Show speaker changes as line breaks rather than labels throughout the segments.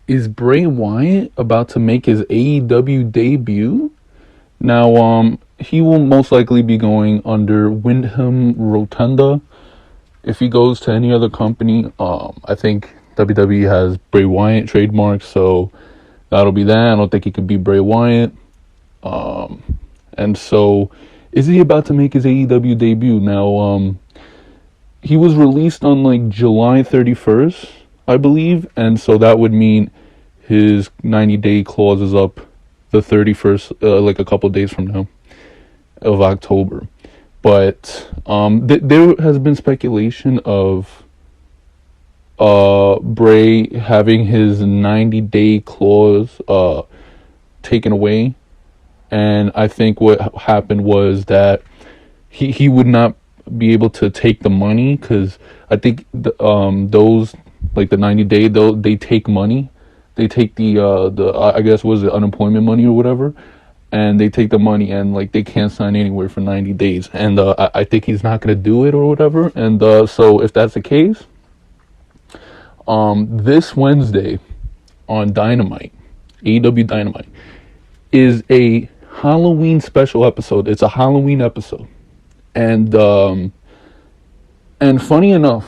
is Bray Wyatt about to make his AEW debut? Now, he will most likely be going under Wyndham Rotunda. If he goes to any other company, I think WWE has Bray Wyatt trademark, so that'll be that. I don't think he could be Bray Wyatt. And so, is he about to make his AEW debut? Now, he was released on like July 31st, I believe, and so that would mean his 90-day clause is up the 31st, like a couple days from now, of October. But there has been speculation of Bray having his 90-day clause taken away, and I think what happened was that he would not be able to take the money, because I think those, like the 90-day, they take money. They take the I guess, was it unemployment money or whatever, and they take the money, and like they can't sign anywhere for 90 days, and I think he's not gonna do it or whatever. And so if that's the case, this Wednesday on Dynamite, AEW Dynamite, is a Halloween special episode. It's a Halloween episode, and funny enough,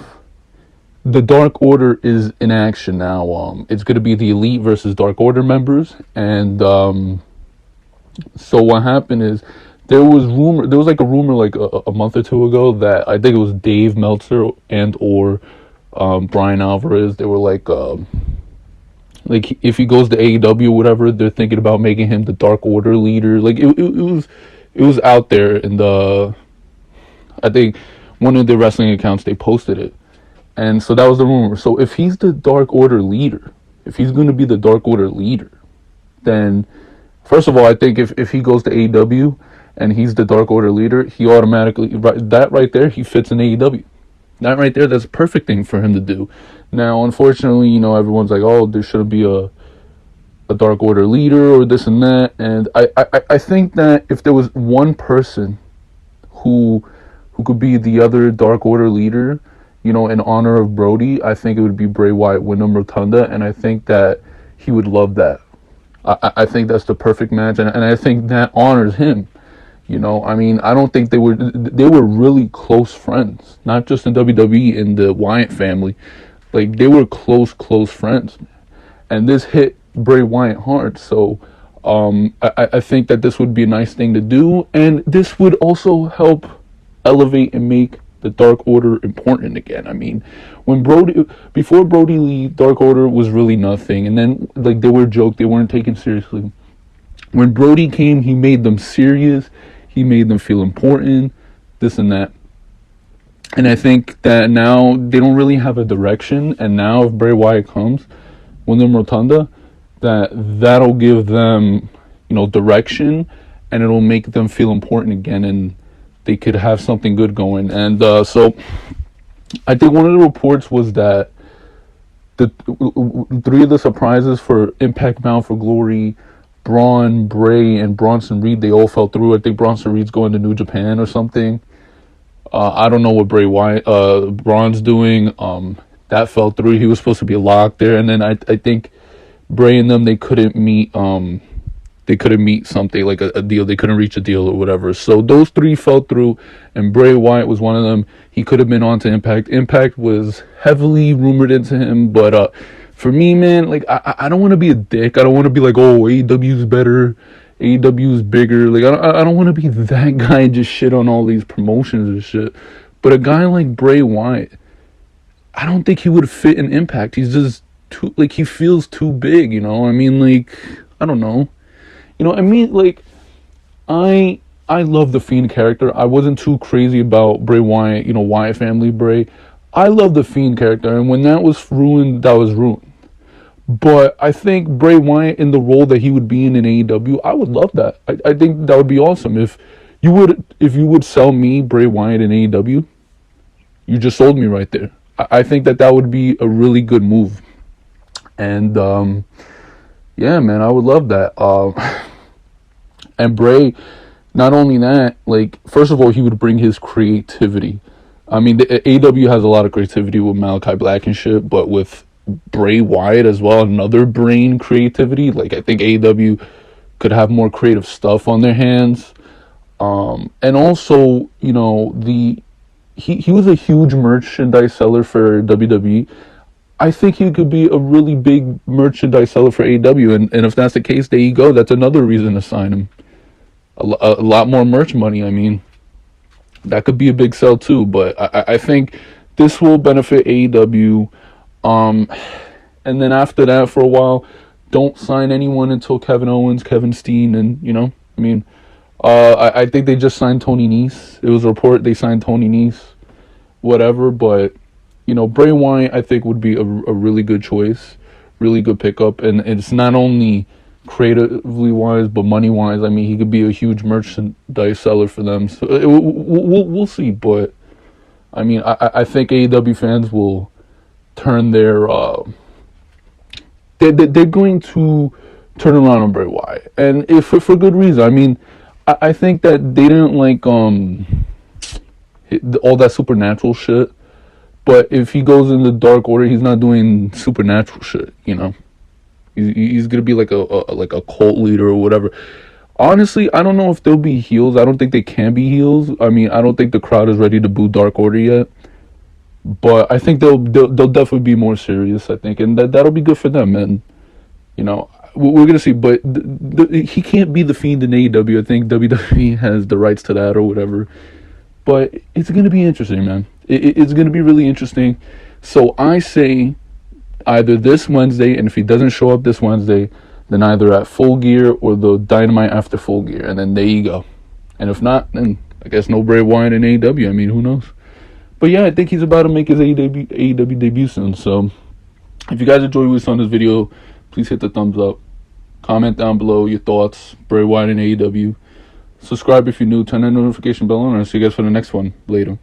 the Dark Order is in action now. It's going to be the Elite versus Dark Order members, and so what happened is there was like a rumor like a month or two ago that I think it was Dave Meltzer and or Brian Alvarez. They were like if he goes to AEW or whatever, they're thinking about making him the Dark Order leader. Like it was out there, and I think one of the wrestling accounts, they posted it. And so that was the rumor. So if he's the Dark Order leader, if he's going to be the Dark Order leader, then first of all, I think if he goes to AEW and he's the Dark Order leader, he automatically, that right there, he fits in AEW. That right there, that's a perfect thing for him to do. Now, unfortunately, everyone's like, oh, there should be a Dark Order leader or this and that. And I think that if there was one person who could be the other Dark Order leader, in honor of Brody, I think it would be Bray Wyatt, Wyndham Rotunda, and I think that he would love that. I think that's the perfect match, and I think that honors him. I mean, I don't think they were really close friends, not just in WWE, in the Wyatt family. Like, they were close friends, and this hit Bray Wyatt hard. So I think that this would be a nice thing to do, and this would also help elevate and make the Dark Order important again. I mean, before Brody Lee, Dark Order was really nothing, and then like they were a joke, they weren't taken seriously. When Brody came, he made them serious, he made them feel important, this and that. And I think that now they don't really have a direction, and now if Bray Wyatt comes, Wyndham Rotunda, that'll give them, direction, and it'll make them feel important again, and they could have something good going. And so I think one of the reports was that the three of the surprises for Impact Bound for Glory, Braun, Bray, and Bronson Reed, they all fell through. I think Bronson Reed's going to New Japan or something. I don't know what Braun's doing. That fell through. He was supposed to be locked there. And then I think Bray and them, they couldn't meet something like a deal. They couldn't reach a deal or whatever. So those three fell through, and Bray Wyatt was one of them. He could have been on to Impact. Impact was heavily rumored into him, but for me, man, like I don't want to be a dick. I don't want to be like, oh, AEW's better, AEW's bigger. Like I don't want to be that guy and just shit on all these promotions and shit. But a guy like Bray Wyatt, I don't think he would fit in Impact. He's just too, like, he feels too big, I mean, like, I don't know. Like, I love the Fiend character. I wasn't too crazy about Bray Wyatt, Wyatt family Bray. I love the Fiend character, and when that was ruined, that was ruined. But I think Bray Wyatt in the role that he would be in AEW, I would love that. I think that would be awesome. If you would sell me Bray Wyatt in AEW, you just sold me right there. I think that would be a really good move. And yeah, man, I would love that. And Bray, not only that, like, first of all, he would bring his creativity. I mean, the AEW has a lot of creativity with Malachi Black and shit, but with Bray Wyatt as well, another brain creativity. Like, I think AEW could have more creative stuff on their hands. And also, you know, he was a huge merchandise seller for WWE. I think he could be a really big merchandise seller for AEW, and if that's the case, there you go. That's another reason to sign him. A lot more merch money. I mean, that could be a big sell too. But I think this will benefit AEW. And then after that, for a while, don't sign anyone until Kevin Owens, Kevin Steen, and you know, I mean, I think they just signed Tony Nese. It was a report they signed Tony Nese, whatever. But you know, Bray Wyatt, I think, would be a really good choice, really good pickup, and it's not only creatively wise but money wise. I mean, he could be a huge merchandise seller for them. So we'll see. But I mean, I think AEW fans will turn their they're going to turn around on Bray Wyatt, and if for good reason. I mean, I think that they didn't like all that supernatural shit. But if he goes in the Dark Order, he's not doing supernatural shit. You know, he's gonna be like a cult leader or whatever. Honestly, I don't know if they'll be heels. I don't think they can be heels. I mean, I don't think the crowd is ready to boo Dark Order yet. But I think they'll definitely be more serious. I think, and that'll be good for them. And you know, we're gonna see. But he can't be the Fiend in AEW. I think WWE has the rights to that or whatever. But it's gonna be interesting, man. It's gonna be really interesting. So I say either this Wednesday, and if he doesn't show up this Wednesday, then either at Full Gear or the Dynamite after Full Gear, and then there you go. And if not, then I guess no Bray Wyatt in AEW. I mean, who knows? But yeah, I think he's about to make his AEW debut soon. So if you guys enjoyed what you saw in this video, please hit the thumbs up. Comment down below your thoughts. Bray Wyatt in AEW. Subscribe if you're new. Turn that notification bell on. And I'll see you guys for the next one. Later.